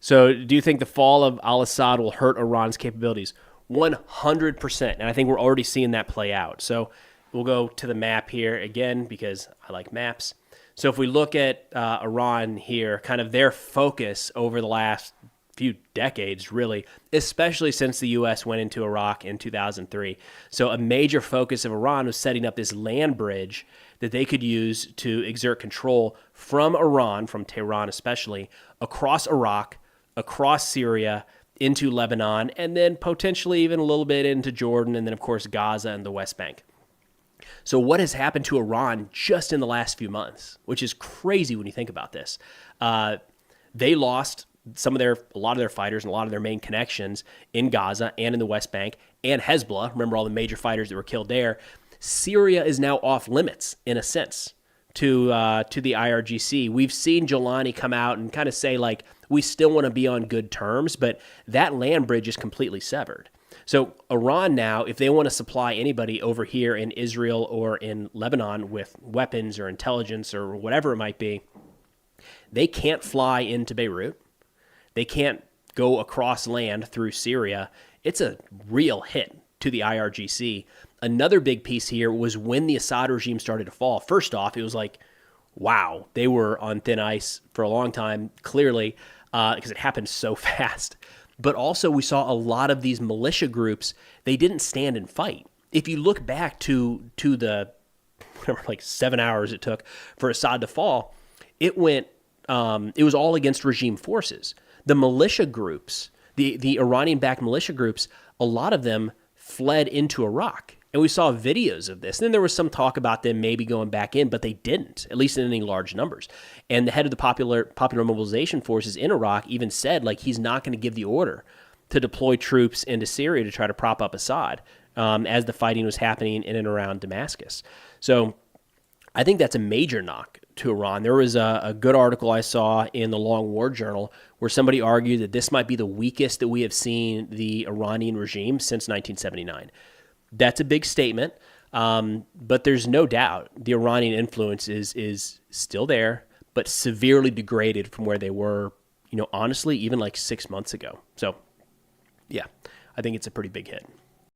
So do you think the fall of al-Assad will hurt Iran's capabilities? 100%. And I think we're already seeing that play out. So we'll go to the map here again because I like maps. So if we look at Iran here, kind of their focus over the last few decades, really, especially since the U.S. went into Iraq in 2003. So a major focus of Iran was setting up this land bridge that they could use to exert control from Iran, from Tehran especially, across Iraq, across Syria, into Lebanon, and then potentially even a little bit into Jordan, and then, of course, Gaza and the West Bank. So what has happened to Iran just in the last few months, which is crazy when you think about this? They lost a lot of their fighters and a lot of their main connections in Gaza and in the West Bank and Hezbollah. Remember all the major fighters that were killed there. Syria is now off limits in a sense to the IRGC. We've seen Jolani come out and kind of say, like, we still want to be on good terms, but that land bridge is completely severed. So Iran now, if they want to supply anybody over here in Israel or in Lebanon with weapons or intelligence or whatever it might be, they can't fly into Beirut. They can't go across land through Syria. It's a real hit to the IRGC. Another big piece here was when the Assad regime started to fall. First off, it was like, wow, they were on thin ice for a long time, clearly, because it happened so fast. But also we saw a lot of these militia groups, they didn't stand and fight. If you look back to the whatever, like 7 hours it took for Assad to fall, it was all against regime forces. The militia groups, the Iranian-backed militia groups, a lot of them fled into Iraq. And we saw videos of this. And then there was some talk about them maybe going back in, but they didn't, at least in any large numbers. And the head of the Popular Mobilization Forces in Iraq even said, like, he's not going to give the order to deploy troops into Syria to try to prop up Assad as the fighting was happening in and around Damascus. So I think that's a major knock to Iran. There was a good article I saw in the Long War Journal where somebody argued that this might be the weakest that we have seen the Iranian regime since 1979. That's a big statement, but there's no doubt the Iranian influence is still there, but severely degraded from where they were, honestly, even like 6 months ago. So, yeah, I think it's a pretty big hit.